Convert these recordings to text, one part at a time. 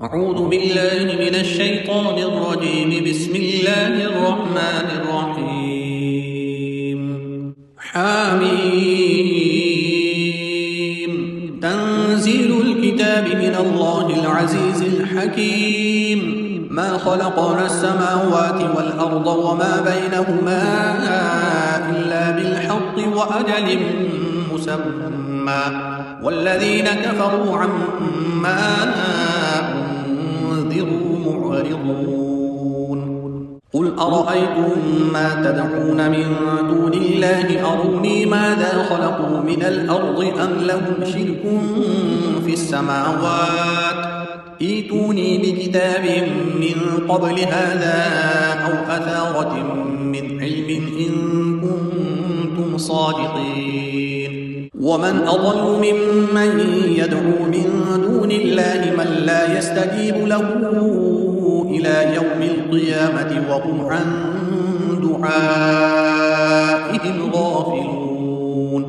أعوذ بالله من الشيطان الرجيم. بسم الله الرحمن الرحيم. حميم. تنزيل الكتاب من الله العزيز الحكيم. ما خلقنا السماوات والأرض وما بينهما إلا بالحق وأجل مسمى، والذين كفروا عما أنذروا معرضون. قل أرأيتم ما تدعون من دون الله أروني ماذا خلقوا من الأرض أم لهم شرك في السماوات؟ ائتوني بكتاب من قبل هذا أو أثارة من علم إن كنتم صادقين. ومن أضل ممن يدعو من دون الله من لا يستجيب له إلى يوم القيامة وهم عن دعائهم غافلون.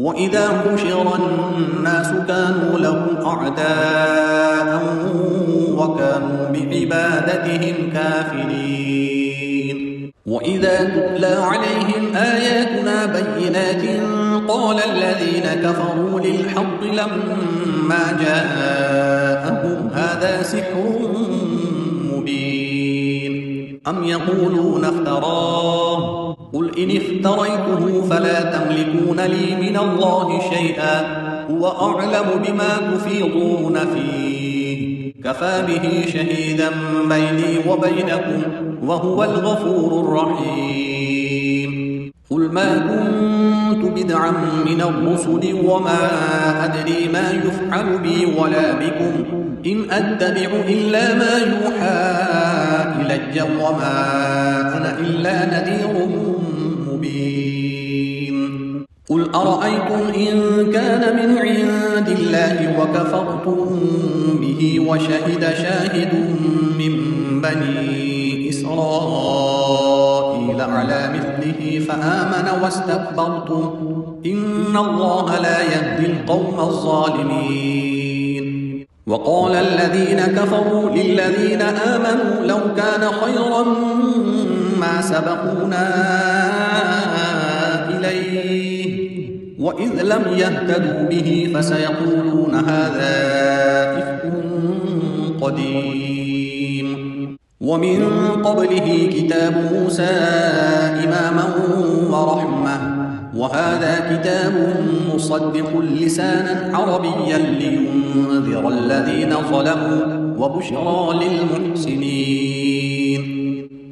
وإذا حشر الناس كانوا لهم أعداء وكانوا بعبادتهم كافرين. وإذا تتلى عليهم آياتنا بينات قال الذين كفروا للحق لما جاءهم هذا سحر مبين. أم يقولون افتراه؟ قل إن افتريته فلا تملكون لي من الله شيئا هو أعلم بما تفيضون فيه، كفى به شهيدا بيني وبينكم وهو الغفور الرحيم. قل ما كنت بدعا من الرسل وما أدري ما يفعل بي ولا بكم إن أتبع إلا ما يوحى إلي وما أنا إلا نذير مبين. قل أرأيتم إن كان من عند الله وكفرتم به وشهد شاهد من بني إسرائيل على مثله فآمن واستكبرتم إن الله لا يهدي القوم الظالمين. وقال الذين كفروا للذين آمنوا لو كان خيرا ما سبقونا إليه وإذ لم يهتدوا به فسيقولون هذا إفك قديم. ومن قبله كتاب موسى إماما ورحمة، وهذا كتاب مصدق لسانا عربيا لينذر الذين ظلموا وبشرى للمحسنين.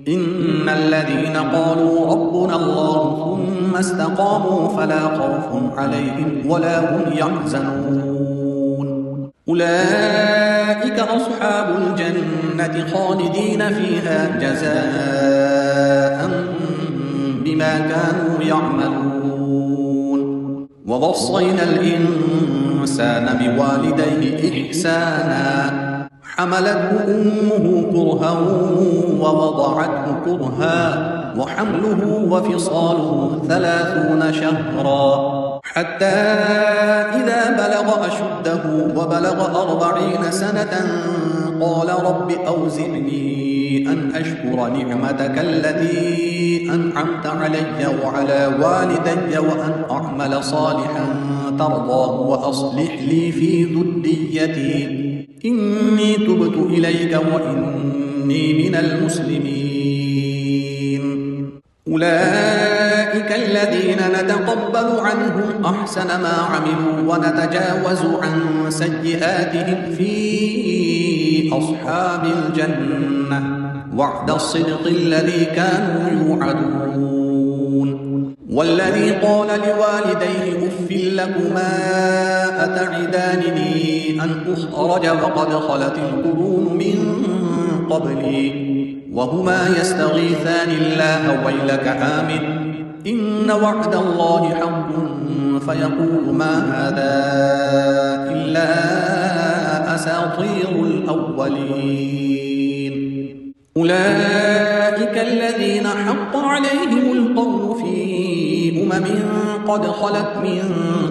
إن الذين قالوا ربنا الله ثم استقاموا فلا خوف عليهم ولا هم يحزنون. أولئك أصحاب الجنة خالدين فيها جزاء بما كانوا يعملون. ووصينا الإنسان بوالديه إحسانا حملته أمه كرها ووضعته كرها وحمله وفصاله 30 شهرا حتى إذا بلغ أشده وبلغ 40 سنة قال رب أوزعني أن أشكر نعمتك التي أنعمت علي وعلى والدي وأن أعمل صالحا ترضاه وأصلح لي في ذريتي إني تبت إليك وإني من المسلمين. أولئك الذين نتقبل عنهم أحسن ما عملوا ونتجاوز عن سيئاتهم في أصحاب الجنة وعد الصدق الذي كانوا يوعدون. والذي قال لوالديه أف لكما أتعدانني أن أخرج وقد خلت القرون من قبلي وهما يستغيثان الله ويلك آمن إن وعد الله حق فيقول ما هذا إلا أساطير الأولين. أولئك الذين حق عليهم القول في قد خلت من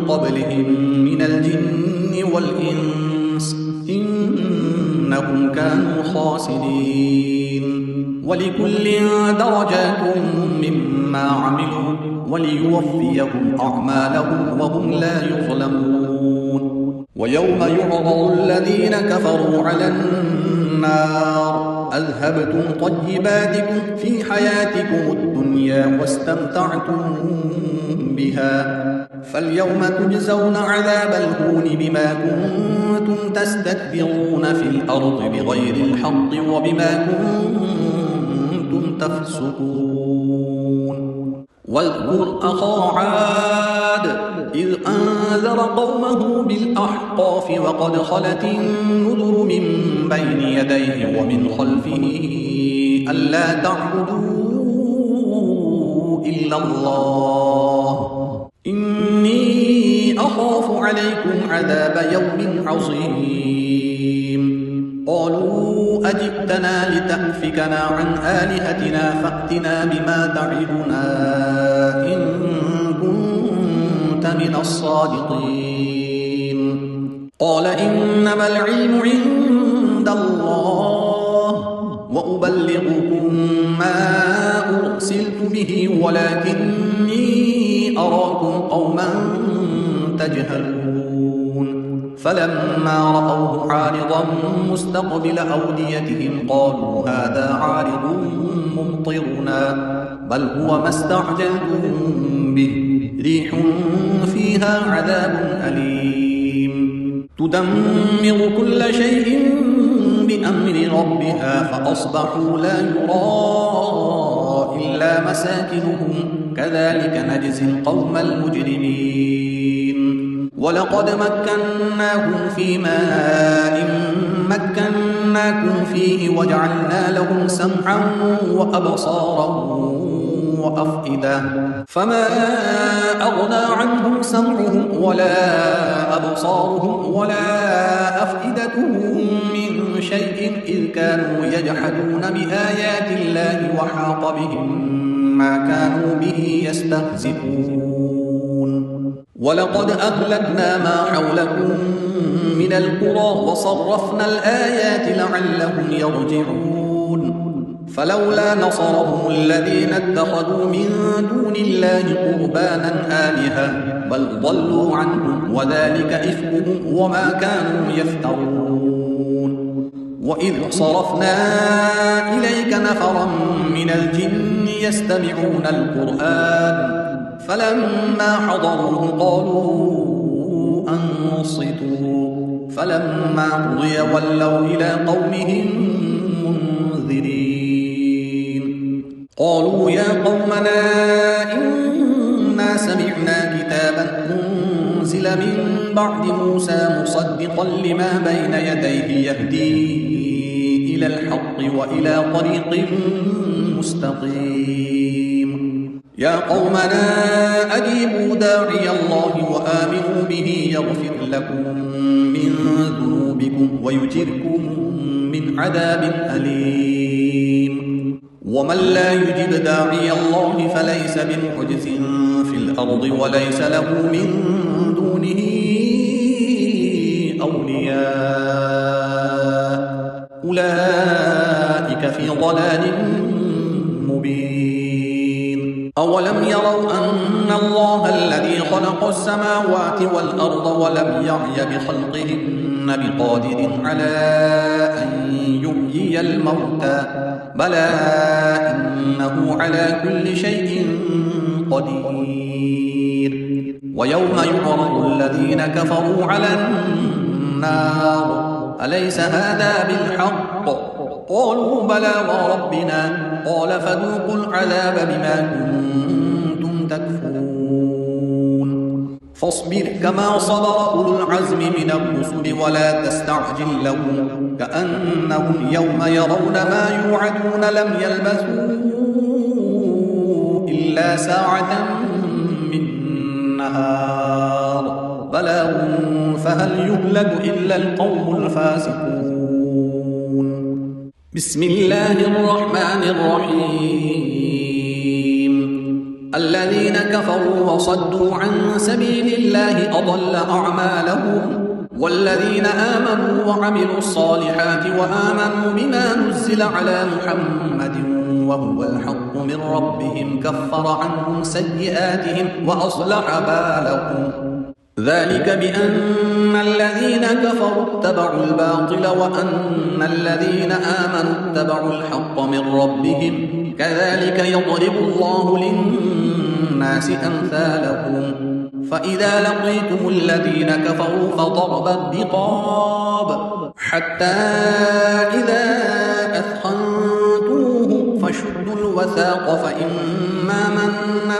قبلهم من الجن والإنس إنهم إنهم كانوا خاسرين. ولكل درجات مما عملوا وليوفيهم أعمالهم وهم لا يظلمون. ويوم يعرض الذين كفروا على النار أذهبتم طيباتكم في حياتكم الدنيا واستمتعتم بها فاليوم تجزون عذاب الهون بما كنتم تستكبرون في الأرض بغير الحق وبما كنتم تفسقون. واذكر أخا عاد إذ أنذر قومه بالأحقاف وقد خلت النذر من بين يديه ومن خلفه ألا تعبدوا إلا الله إني أخاف عليكم عذاب يوم عظيم. قالوا أجئتنا لتأفكنا عن آلهتنا فأتنا بما تعدنا إن كنت من الصادقين. قال إنما العلم عند الله وأبلغكم ما أرسلت به ولكني أراكم قوما تجهلون. فلما رأوه عارضا مستقبل أوديتهم قالوا هذا عارض ممطرنا بل هو ما استعجلتم به ريح فيها عذاب أليم تدمر كل شيء بأمر ربها فأصبحوا لا يرى إلا مساكنهم كذلك نجزي القوم المجرمين. ولقد مكناهم في ماء مكناكم فيه وجعلنا لهم سمعا وأبصارا وأفئدة فما أغنى عنهم سمعهم ولا أبصارهم ولا أفئدتهم من شيء إذ كانوا يجحدون بآيات الله وحاق بهم ما كانوا به يستهزئون. ولقد أهلكنا ما حولكم من القرى وصرفنا الآيات لعلهم يرجعون. فلولا نصرهم الذين اتخذوا من دون الله قربانا آلهة بل ضلوا عنهم وذلك إفكهم وما كانوا يفترون. وإذ صرفنا إليك نفرا من الجن يستمعون القرآن فلما حضروه قالوا أنصتوا فلما قضي ولوا إلى قومهم منذرين. قالوا يا قومنا إنا سمعنا كتابا أنزل من بعد موسى مصدقا لما بين يديه يهدي إلى الحق وإلى طريق مستقيم. يا قومنا أجيبوا داعي الله وآمنوا به يغفر لكم من ذنوبكم ويجركم من عذاب أليم. ومن لا يجب داعي الله فليس بمعجز في الأرض وليس له من دونه أولياء أولئك في ضلال مبين. أولم يروا أن الله الذي خلق السماوات والأرض ولم يعي بخلقهن بقادر على أن يحيي الموتى بلى إنه على كل شيء قدير. ويوم يعرض الذين كفروا على النار أليس هذا بالحق قالوا بلى وربنا قال فذوقوا العذاب بما كنتم تكفرون. فاصبر كما صبر أولو العزم من الرسل ولا تستعجل لهم كأنهم يوم يرون ما يوعدون لم يلبثوا إلا ساعة من نهار بلاغ فهل يهلك إلا القوم الفاسقون. بسم الله الرحمن الرحيم. الذين كفروا وصدوا عن سبيل الله أضل أعمالهم والذين آمنوا وعملوا الصالحات وآمنوا بما نزل على محمد وهو الحق من ربهم كفر عنهم سيئاتهم وأصلح بالهم ذلك بأن الذين كفروا اتبعوا الباطل وأن الذين آمنوا اتبعوا الحق من ربهم كذلك يضرب الله للناس أمثالهم فإذا لقيتم الذين كفروا فضرب الرقاب حتى إذا أثخنتموهم فشدوا الوثاق فإما منا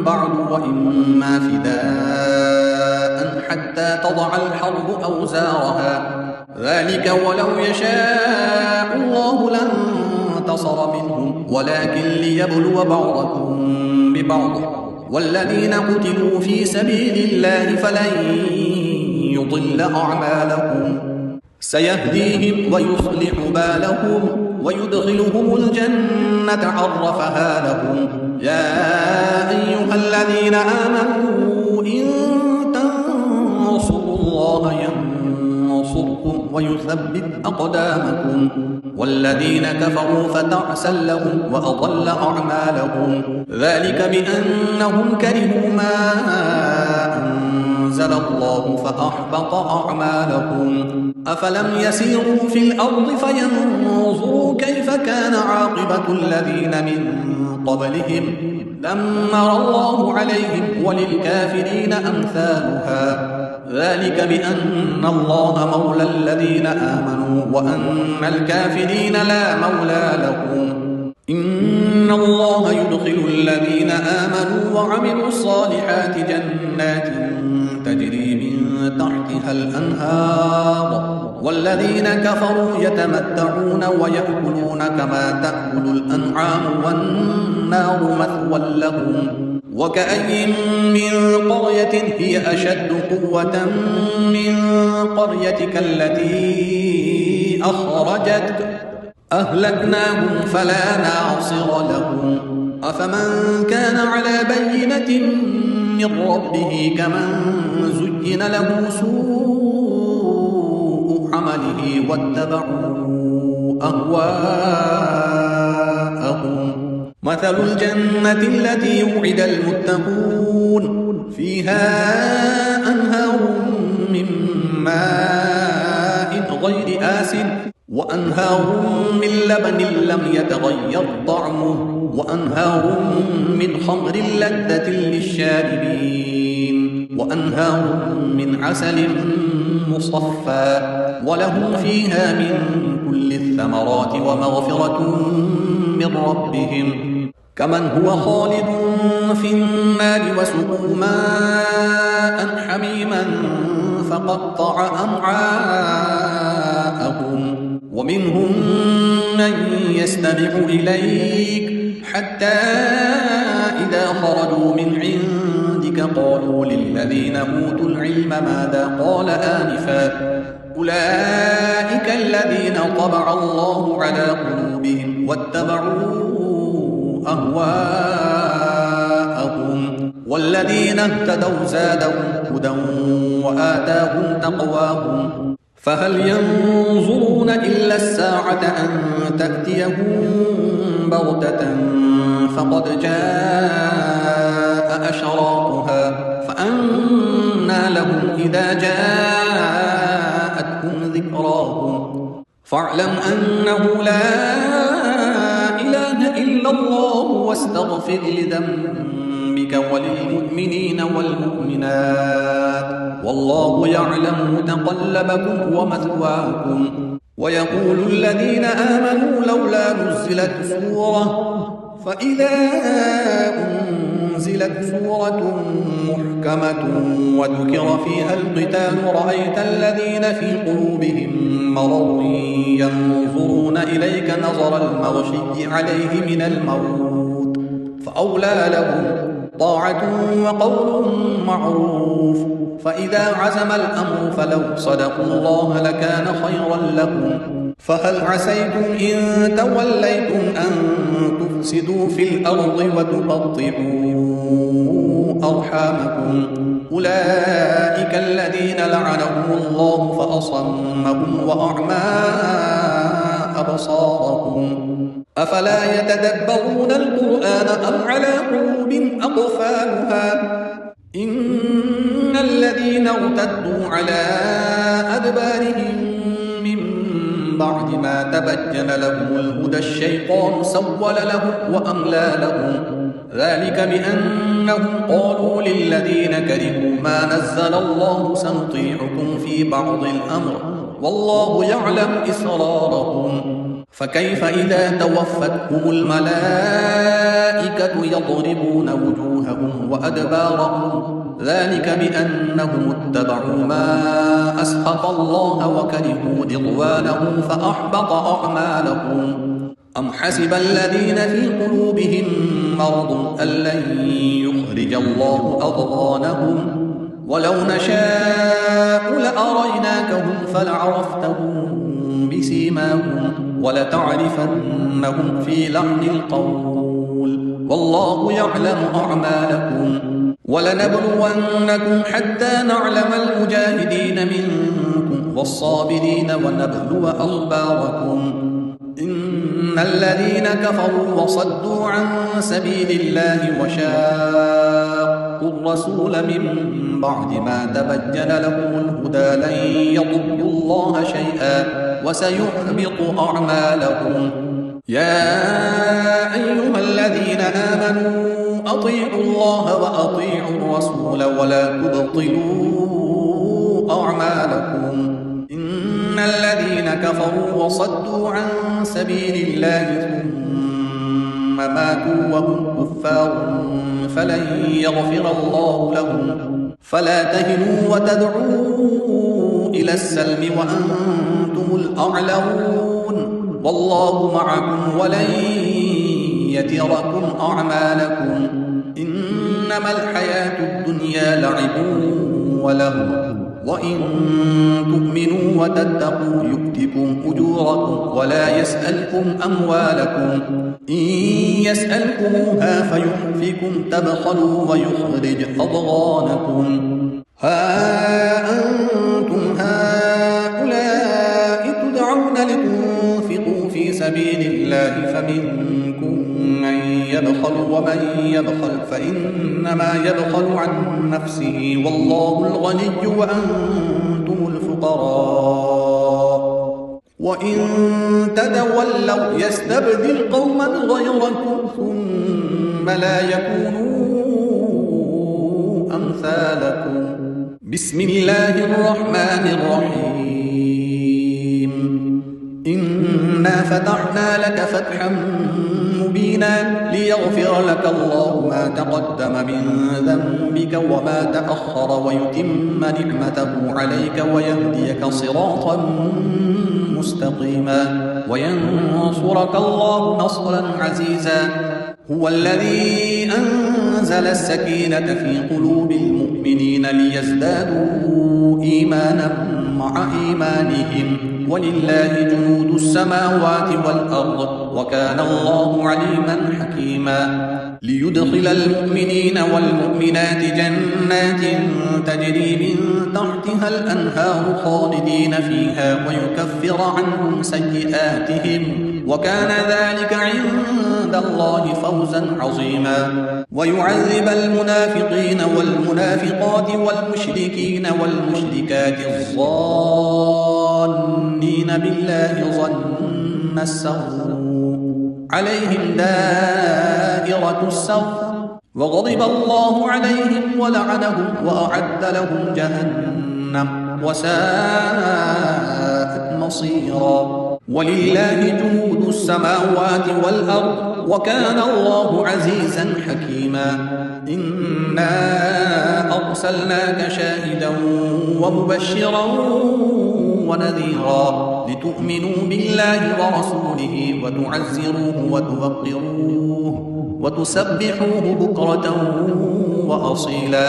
بعد وإما فداء حتى تضع الحرب أوزارها ذلك ولو يشاء الله لانتصر منهم ولكن ليبلو بعضكم ببعض والذين قتلوا في سبيل الله فلن يضل أعمالهم سيهديهم ويصلح بالهم ويدخلهم الجنة عرفها لهم يا أيها الذين آمنوا إن تنصروا الله ينصركم ويثبت أقدامكم والذين كفروا فتعسا لهم وأضل أعمالهم ذلك بأنهم كرهوا ما أنزل الله فأحبط أعمالهم أفلم يسيروا في الأرض فينظروا كيف كان عاقبة الذين من قبلهم دمر الله عليهم وللكافرين أمثالها ذلك بأن الله مولى الذين آمنوا وأن الكافرين لا مولى لهم إن الله يدخل الذين آمنوا وعملوا الصالحات جنات تجري من تحتها الأنهار والذين كفروا يتمتعون ويأكلون كما تأكل الأنعام والنار مثوى لهم وكأي من قرية هي أشد قوة من قريتك التي أخرجتك أهلكناهم فلا ناصر لهم أفمن كان على بينة من ربه كمن زين له سوء عمله واتبعوا أهواءهم مثل الجنة التي وعد المتقون فيها أنهار من ماء غير آسن وأنهار من لبن لم يتغير طعمه وأنهار من خمر لذة للشاربين وأنهار من عسل مصفى ولهم فيها من كل الثمرات ومغفرة من ربهم كمن هو خالد في النار وسقوا ماء حميما فقطع أمعاءهم ومنهم من يستمع إليك حتى إذا خرجوا من عندك قالوا للذين أوتوا العلم ماذا قال آنفا أولئك الذين طبع الله على قلوبهم واتبعوا أهواءهم والذين اهتدوا زادهم هدى وآتاهم تقواهم فهل ينظرون إلا الساعة أن تأتيهم بغتة فقد جاء أشراطها فأنى لهم إذا جاءتهم ذكراهم فاعلم أنه لا إله إلا الله واستغفر لذنبك وللمؤمنين والمؤمنات والله يعلم متقلبكم ومثواكم ويقول الذين آمنوا لولا نزلت سورة فإذا أنزلت سورة محكمة وذكر فيها القتال رأيت الذين في قلوبهم مرض ينظرون إليك نظر المغشي عليه من الموت فأولى لهم طاعة وقول معروف فإذا عزم الأمر فلو صدقوا الله لكان خيرا لهم فهل عسيتم إن توليتم أن تفسدوا في الأرض وتقطعوا أرحامكم أولئك الذين لعنهم الله فأصمهم وأعمى أبصارهم أفلا يتدبرون القرآن أم على قلوب أقفالها إن الذين ارتدوا على أدبارهم من بعد ما تبين لهم الهدى الشيطان سول لهم وأملى لهم ذلك بأنهم قالوا للذين كرهوا ما نزل الله سنطيعكم في بعض الأمر والله يعلم إسرارهم فكيف إذا توفتهم الملائكة يضربون وجوههم وأدبارهم ذلك بأنهم اتبعوا ما أسخط الله وكرهوا رضوانه فأحبط أعمالهم أم حسب الذين في قلوبهم مرض أن لن يخرج الله أضغانهم ولو نشاء لأريناكهم فلعرفتهم بسيماهم ولتعرفنهم في لحن القول والله يعلم أعمالكم ولنبلونكم حتى نعلم المجاهدين منكم والصابرين ونبلو أخباركم إن الذين كفروا وصدوا عن سبيل الله وشاقوا الرسول من بعد ما تبين لهم الهدى لن يضروا الله شيئا وسيحبط أعمالهم يا أيها الذين آمنوا أطيعوا الله وأطيعوا الرسول ولا تبطلوا أعمالكم إن الذين كفروا وصدوا عن سبيل الله ثم ماتوا وهم كفار فلن يغفر الله لهم فلا تهنوا وتدعوا إلى السلم وأنتم الأعلون والله معكم ولن يتركم أعمالكم إنما الحياة الدنيا لعب ولهو وإن تؤمنوا وتتقوا يؤتكم أجوركم ولا يسألكم أموالكم إن يسألكموها فيحفكم تبخلوا ويخرج أضغانكم ها أنتم هؤلاء تدعون لتنفقوا في سبيل الله فمنكم من يبخل ومن يبخل فإنما يبخل عن نفسه والله الغني وأنتم الفقراء وإن تتولوا يستبدل قوما غيركم ثم لا يكونوا أمثالكم بسم الله الرحمن الرحيم إنا فتحنا لك فتحا مبينا ليغفر لك الله ما تقدم من ذنبك وما تأخر ويتم نعمته عليك ويهديك صراطا مستقيما وينصرك الله نصرا عزيزا هو الذي أنزل السكينة في قلوب المؤمنين ليزدادوا إيمانا مع إيمانهم ولله جنود السماوات والأرض وكان الله عليما حكيما ليدخل المؤمنين والمؤمنات جنات تجري من تحتها الأنهار خالدين فيها ويكفر عنهم سيئاتهم وكان ذلك عند الله فوزا عظيما ويعذب المنافقين والمنافقات والمشركين والمشركات الظانين بالله ظن السوء عليهم دائرة السوء وغضب الله عليهم ولعنهم وأعد لهم جهنم وساءت مصيرا ولله جنود السماوات والأرض وكان الله عزيزا حكيما إنا أرسلناك شاهدا ومبشرا ونذيرا لتؤمنوا بالله ورسوله وتعزروه وتوقروه وتسبحوه بكرة وأصيلا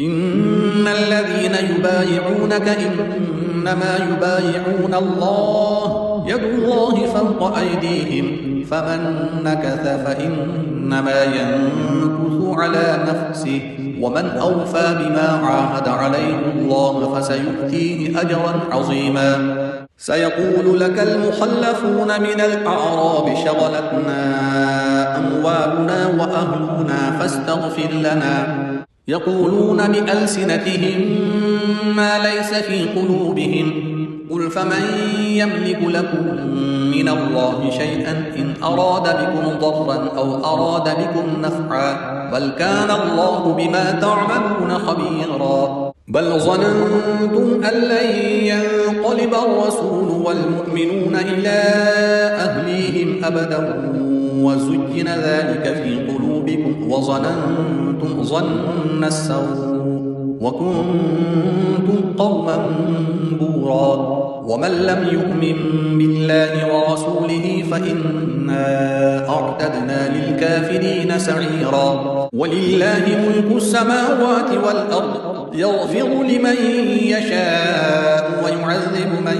إن الذين يبايعونك إنما يبايعون الله يد الله فوق أيديهم فمن نكث فإنما ينكث على نفسه ومن أوفى بما عاهد عليه الله فسيؤتيه أجرا عظيما. سيقول لك المخلفون من الأعراب شغلتنا أموالنا وأهلنا فاستغفر لنا يقولون بألسنتهم ما ليس في قلوبهم قل فمن يملك لكم من الله شيئا إن أراد بكم ضرا أو أراد بكم نفعا بل كان الله بما تعملون خبيرا. بل ظننتم أن لن ينقلب الرسول والمؤمنون إلى أهليهم أبدا وزين ذلك في قلوبكم وظننتم ظن السوء وكنتم قوما بورا. ومن لم يؤمن بالله ورسوله فإنا أعتدنا للكافرين سعيرا. ولله ملك السماوات والأرض يغفر لمن يشاء ويعذب من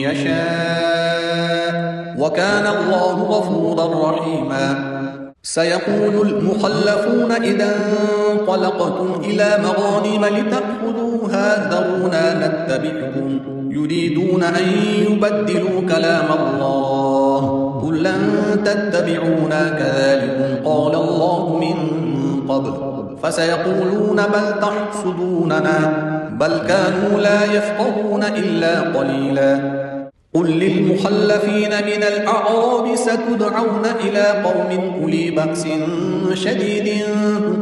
يشاء وكان الله غفورا رحيما. سيقول المخلفون إذا انطلقتم إلى مغانم لتأخذوها ذرونا نتبعكم يريدون أن يبدلوا كلام الله قل لن تتبعونا كذلكم قال الله من قبل فسيقولون بل تحسدوننا بل كانوا لا يفقهون إلا قليلا. قل للمخلفين من الأعراب ستدعون إلى قوم أولي بأس شديد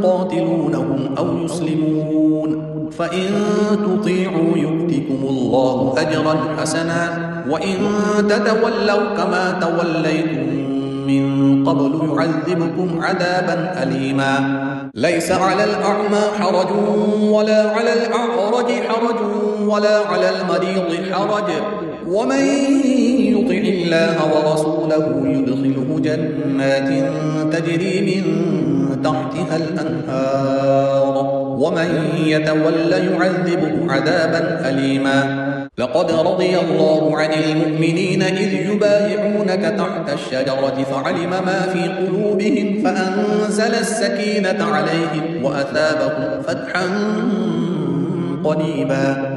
تقاتلونهم أو يسلمون فإن تطيعوا يؤتكم الله أجرا حسنا وإن تتولوا كما توليتم من قبل يعذبكم عذابا أليما. ليس على الأعمى حرج ولا على الأعرج حرج ولا على المريض حرج ومن يطع الله ورسوله يدخله جنات تجري من تحتها الأنهار ومن يتول يعذبه عذابا أليما. لقد رضي الله عن المؤمنين إذ يبايعونك تحت الشجرة فعلم ما في قلوبهم فأنزل السكينة عليهم وأثابهم فتحا قريبا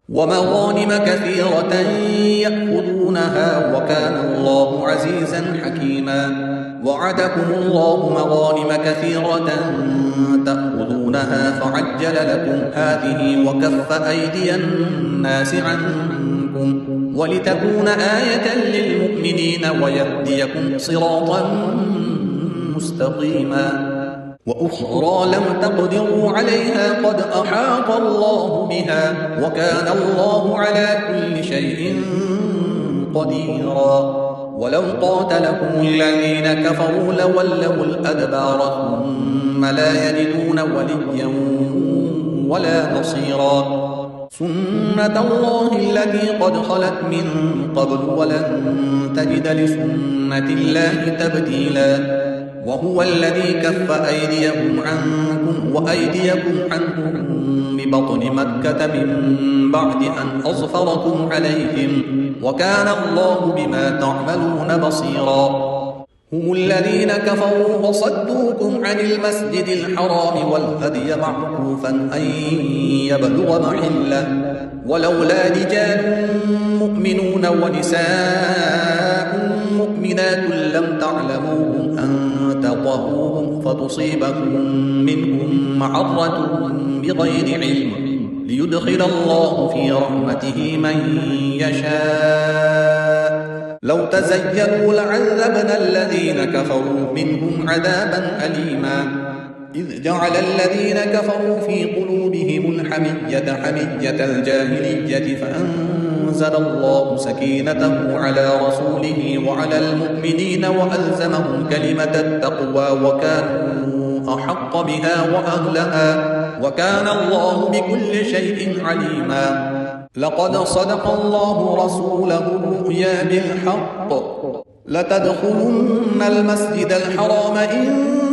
ومغانم كثيرة يأخذونها وكان الله عزيزا حكيما. وعدكم الله مغانم كثيرة تأخذونها فعجل لكم هذه وكف أيدي الناس عنكم ولتكون آية للمؤمنين ويهديكم صراطا مستقيما. وأخرى لم تقدروا عليها قد أحاط الله بها وكان الله على كل شيء قديرا. ولو قاتلكم الذين كفروا لولوا الأدبار ثم لا يجدون وليا ولا نصيرا. سنة الله التي قد خلت من قبل ولن تجد لسنة الله تبديلا. وهو الذي كف أيديهم عنكم وأيديكم عنهم ببطن مكة من بعد أن أظفركم عليهم وكان الله بما تعملون بصيرا. هم الذين كفروا وصدوكم عن المسجد الحرام والهدي معكوفا أن يبلغ محله ولولا رجال مؤمنون ونساء مؤمنات لم تعلموهم أن تطهوهم فتصيبكم منهم معرة بغير علم ليدخل الله في رحمته من يشاء. لو تزينوا لعذبنا الذين كفروا منهم عذابا أليما. إذ جعل الذين كفروا في قلوبهم الحمية حمية الجاهلية فأنزل الله سكينته على رسوله وعلى المؤمنين وألزمهم كلمة التقوى وكانوا أحق بها وأهلها وكان الله بكل شيء عليما. لقد صدق الله رسوله الرؤيا بالحق لتدخلن المسجد الحرام إن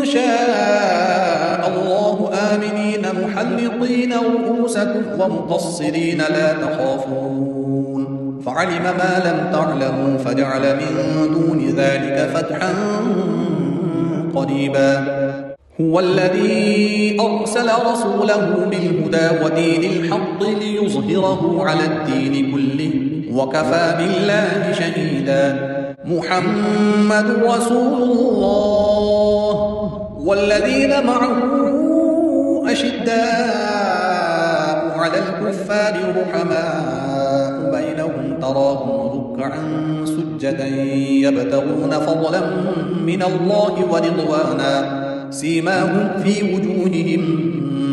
شاء شاء الله آمنين محلقين رؤوسكم ومقصرين لا تخافون فعلم ما لم تعلموا فجعل من دون ذلك فتحا قريبا هو الذي أرسل رسوله بالهدى ودين الحق ليظهره على الدين كله وكفى بالله شهيدا محمد رسول الله والذين معه أشداء على الكفار رحماء بينهم تراهم ركعا سجدا يبتغون فضلا من الله ورضوانا سيماهم في وجوههم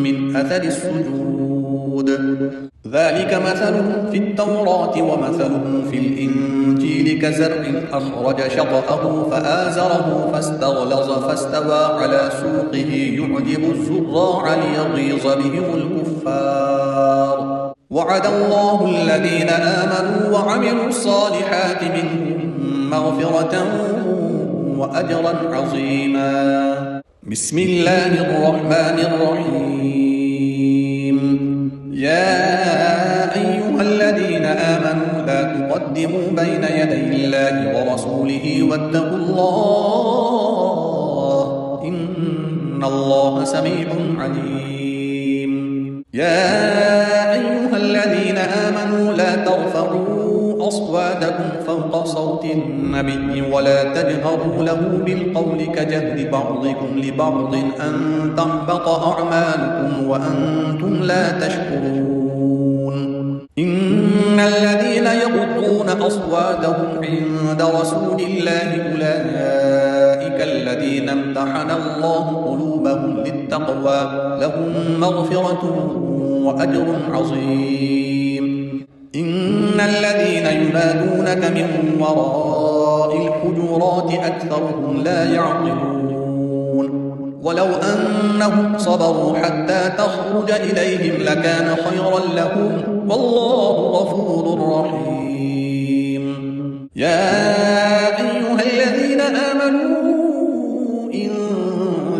من أثر السجود ذلك مثلهم في التوراة ومثلهم في الإنجيل كزرع أخرج شطأه فآزره فاستغلظ فاستوى على سوقه يعجب الزراع ليغيظ بهم الكفار وعد الله الذين آمنوا وعملوا الصالحات منهم مغفرة وأجرا عظيما بسم الله الرحمن الرحيم يا أيها الذين آمنوا لا تقدموا بين يدي الله ورسوله واتقوا الله إن الله سميع عليم يا أيها الذين آمنوا لا ترفعوا أصواتكم فوق صوت النبي ولا تجهروا له بالقول كجهر بعضكم لبعض أن تحبط أعمالكم وأنتم لا تشكرون إن الذين يغضون أصواتهم عند رسول الله أولئك الذين امتحن الله قلوبهم للتقوى لهم مغفرة وأجر عظيم إن الذين ينادونك من وراء الحجرات أكثرهم لا يعقلون ولو أنهم صبروا حتى تخرج إليهم لكان خيرا لهم والله غفور رحيم يا أيها الذين آمنوا إن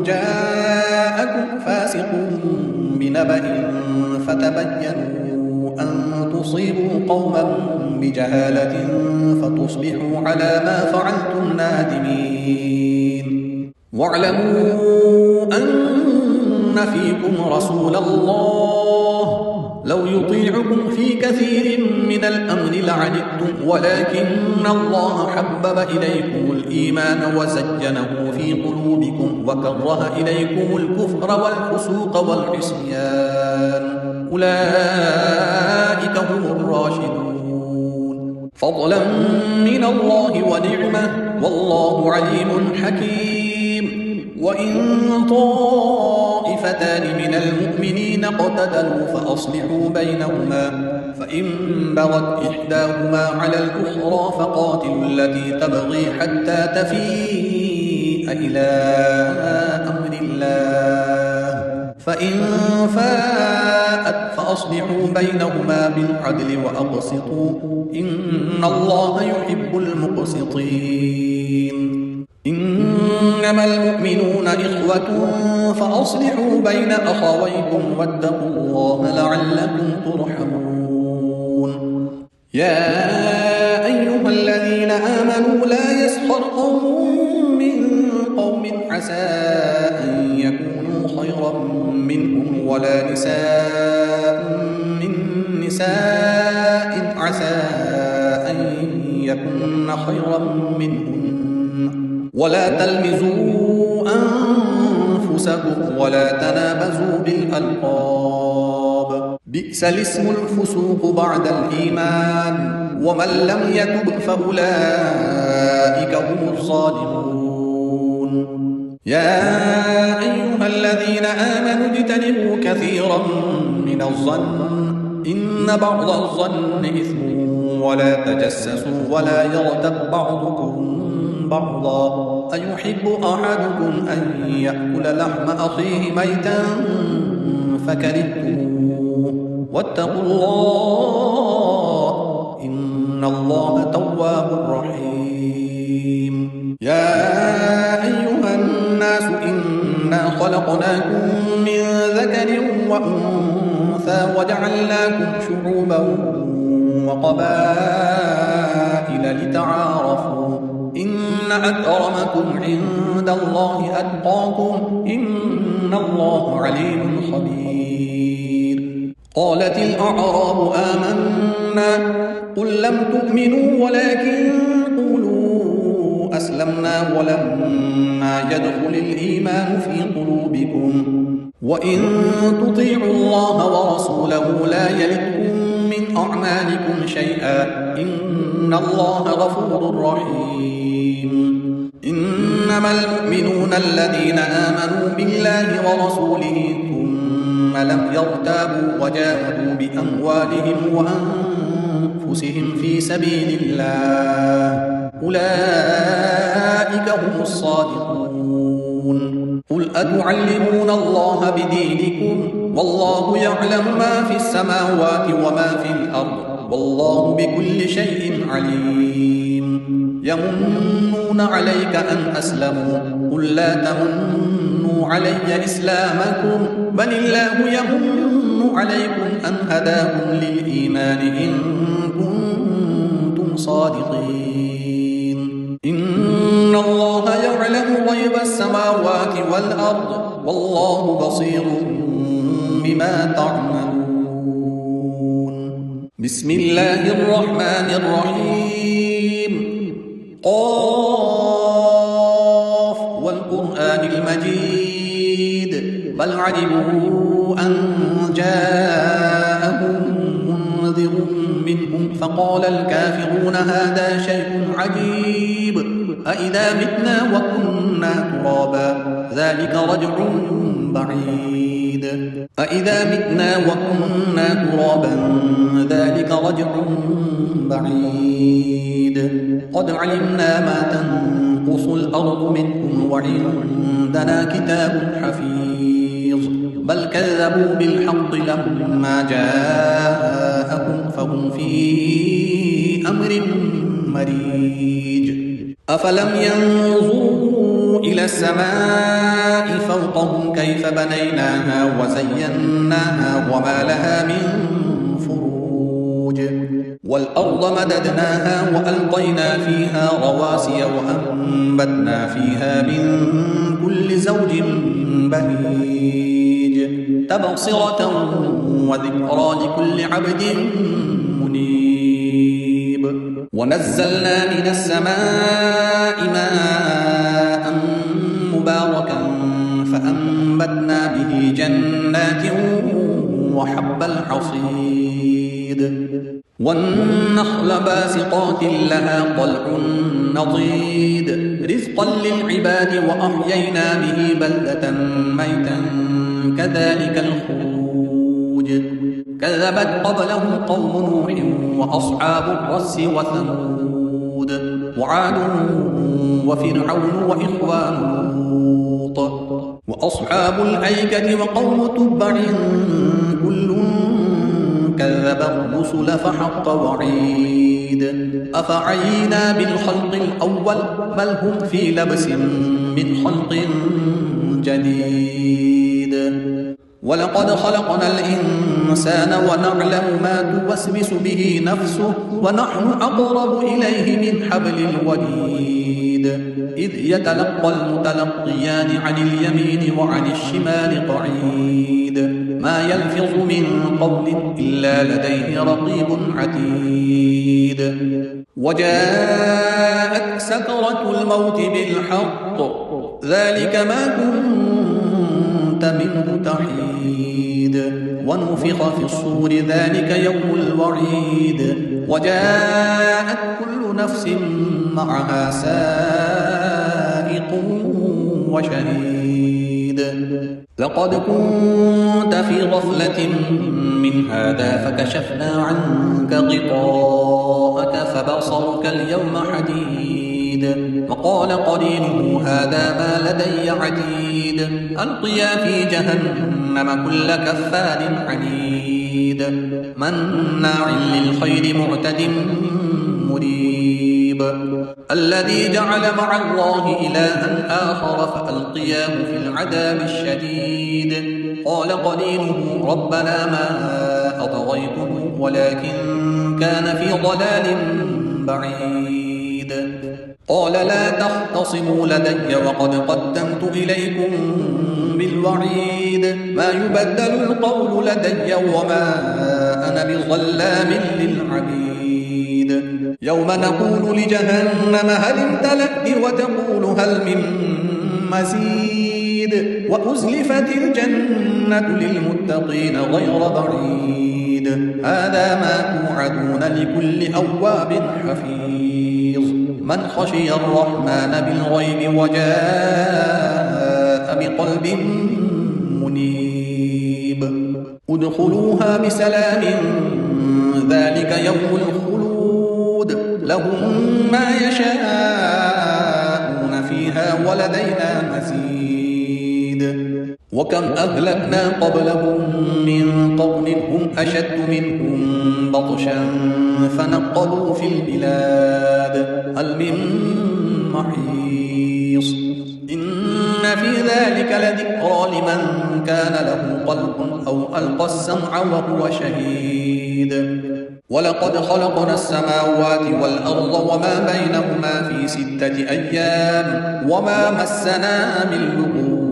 جاءكم فاسق بنبأ فتبينوا أن تصيبوا قوما بجهالة فتصبحوا على ما فعلتم نادمين واعلموا أن فيكم رسول الله لو يطيعكم في كثير من الأمر لعنتم ولكن الله حبب إليكم الإيمان وزينه في قلوبكم وكره إليكم الكفر والفسوق والعصيان أولئك هم الراشدون فضلا من الله ونعمة والله عليم حكيم وإن طائفتان من المؤمنين اقتتلوا فأصلحوا بينهما فإن بغت إحداهما على الأخرى فقاتلوا التي تبغي حتى تفيء إلى أمر الله فإن فاءت فأصلحوا بينهما بالعدل وأقسطوا إن الله يحب المقسطين إنما المؤمنون إخوة فأصلحوا بين أخويكم واتقوا الله لعلكم ترحمون يا أيها الذين آمنوا لا يسخر قوم من قوم عسى أن يكونوا خيرا منهم ولا نساء من نساء عسى أن يكون خيرا منهن ولا تلمزوا أنفسكم ولا تنابزوا بالألقاب بئس الاسم الفسوق بعد الإيمان ومن لم يتب فأولئك هم الظالمون يا أيها الذين آمنوا اجتنبوا كثيرا من الظن إن بعض الظن إثم ولا تجسسوا ولا يغتب بعضكم بعضا أيحب أحدكم أن يأكل لحم أخيه ميتا فكرهتموه واتقوا الله إن الله تواب رحيم يا أيها الناس إنا خلقناكم وأنثى وجعلناكم شعوبا وقبائل لتعارفوا إن أكرمكم عند الله أتقاكم إن الله عليم خبير. قالت الأعراب آمنا قل لم تؤمنوا ولكن قولوا أسلمنا ولما يدخل الإيمان في قلوبكم وإن تطيعوا الله ورسوله لا يلدكم من أعمالكم شيئا إن الله غفور رحيم. إنما المؤمنون الذين آمنوا بالله ورسوله ثم لم يرتابوا وجاهدوا بأموالهم وأنفسهم في سبيل الله أولئك هم الصادقون. قل أتعلمون الله بدينكم والله يعلم ما في السماوات وما في الأرض والله بكل شيء عليم. يمنون عليك أن أسلموا قل لا تمنوا علي إسلامكم بل الله يمن عليكم أن هداكم للإيمان إن كنتم صادقين. إن الله يعلم غيب السماوات والأرض والله بصير بما تعملون. بسم الله الرحمن الرحيم. قاف والقرآن المجيد بل عجبوا أن جاءهم منذر منهم فقال الكافرون هذا شيء عجيب أإذا متنا وكنا ترابا ذلك رجع بعيد. أإذا متنا وكنا ترابا ذلك رجع بعيد. قد علمنا ما تنقص الأرض منهم وعندنا كتاب حفيظ بل كذبوا بالحق لما جاءهم فهم في أمر مريج. أفلم ينظروا إلى السماء فوقهم كيف بنيناها وزيناها وما لها من فروج والأرض مددناها وألقينا فيها رواسي وأنبتنا فيها من كل زوج بهيج تبصرة وذكرى لكل عبد منيب. ونزلنا من السماء ماء مباركا فأنبتنا به جنات وحب الحصيد والنخل باسقات لها طلع نضيد رزقا للعباد وأحيينا به بلدة ميتا كذلك الخروج. كذبت قبلهم قوم نوح وأصحاب الرس وثمود وعاد وفرعون وإخوان لوط وأصحاب الأيكة وقوم تبع كل كذب الرسل فحق وعيد. أفعينا بالخلق الأول بل هم في لبس من خلق جديد. ولقد خلقنا الإنسان ونعلم ما توسوس به نفسه ونحن أقرب إليه من حبل الوريد. إذ يتلقى المتلقيان عن اليمين وعن الشمال قعيد ما يلفظ من قول إلا لديه رقيب عتيد. وجاءت سكرة الموت بالحق ذلك ما كنت منه تحيد. ونفخ في الصور ذلك يوم الوعيد. وجاءت كل نفس معها سائق وشهيد. لقد كنت في غفلة من هذا فكشفنا عنك غطاءك فبصرك اليوم حديد. وقال قرينه هذا ما لدي عتيد. ألقيا في جهنم كل كفار عنيد مناع للخير معتد مريب. الذي جعل مع الله إلها آخر فألقياه في العذاب الشديد قال قرينه ربنا ما أطغيته ولكن كان في ضلال بعيد. قال لا تختصموا لدي وقد قدمت إليكم بالوعيد ما يبدل القول لدي وما أنا بظلام للعبيد. يوم نقول لجهنم هل امتلأت وتقول هل من مزيد وأزلفت الجنة للمتقين غير بعيد. هذا ما توعدون لكل أواب حفيظ من خشي الرحمن بالغيب وجاء بقلب منيب. ادخلوها بسلام ذلك يوم الخلود لهم ما يشاءون فيها ولدينا مزيد. وكم أهلكنا قبلهم من قرن هم أشد منهم بطشا فنقبوا في البلاد هل من محيص. إن في ذلك لذكرى لمن كان له قلب أو ألقى السمع وهو شهيد. ولقد خلقنا السماوات والأرض وما بينهما في 6 أيام وما مسنا من لغوب.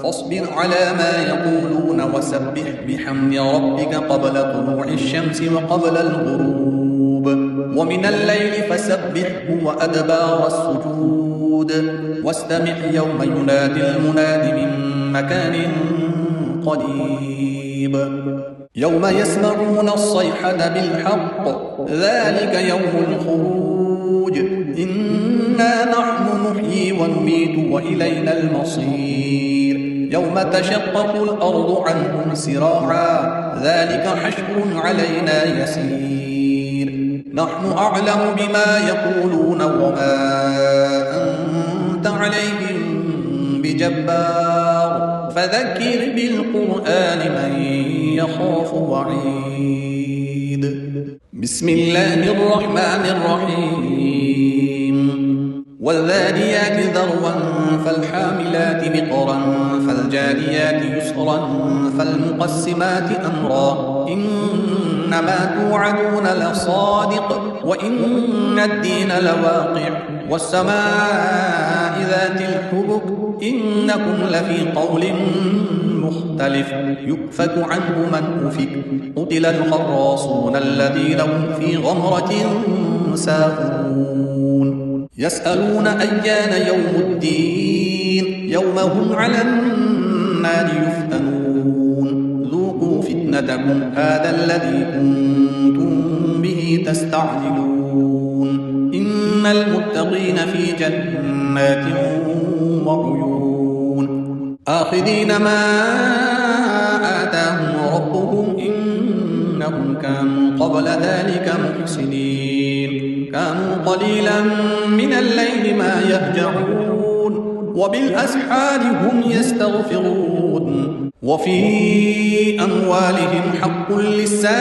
فاصبر على ما يقولون وسبح بحمد ربك قبل طلوع الشمس وقبل الغروب ومن الليل فسبحه وأدبار السجود واستمع يوم ينادي المناد من مكان قريب. يوم يسمعون الصيحة بالحق ذلك يوم الخروج. إنا نحن نحيي ونميت وإلينا المصير. يوم تشقق الأرض عنهم سراعا ذلك حشر علينا يسير. نحن أعلم بما يقولون وما أنت عليهم بجبار فذكر بالقرآن من يخاف وعيد. بسم الله الرحمن الرحيم. والذاريات ذروا فالحاملات وقرا فالجاريات يسرا فالمقسمات أمرا إنما توعدون لصادق وإن الدين لواقع والسماء ذات الحبك إنكم لفي قول مختلف يؤفك عنه من أفك. قتل الخراصون الذين هم في غمرة ساهون يسألون أيان يوم الدين يوم هم على النار يفتنون. ذوقوا فتنتكم هذا الذي كنتم به تستعجلون. إن المتقين في جنات وعيون آخذين ما آتاهم ربهم إنهم كانوا قبل ذلك محسنين. كانوا قليلا من الليل ما يهجعون وبالأسحار هم يستغفرون. وفي أموالهم حق للسائل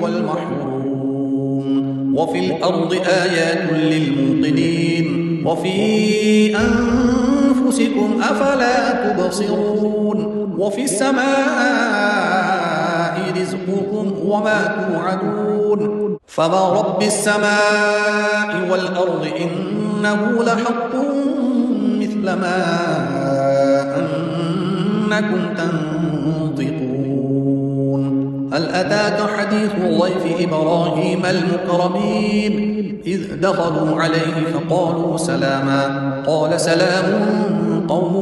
والمحروم. وفي الأرض آيات للموقنين. وفي أنفسكم أفلا تبصرون. وفي السماء رزقكم وما توعدون. فورب السماء والأرض إنه لحق مثل ما أنكم تنطقون. هل أتاك حديث ضيف إبراهيم المكرمين إذ دخلوا عليه فقالوا سلاما قال سلام قوم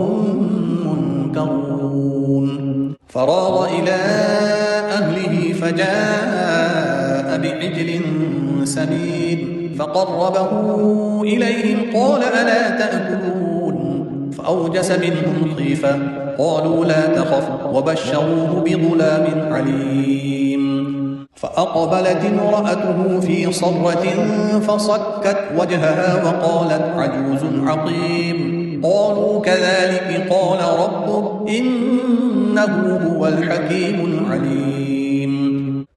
منكرون. فراغ إلى أهله فجاء بعجل سمين فقربه إليهم قال ألا تأكلون فأوجس منهم خيفة قالوا لا تخف وبشروه بغلام عليم. فأقبلت امرأته في صرة فصكت وجهها وقالت عجوز عقيم. قالوا كذلك قال ربك إنه هو الحكيم العليم.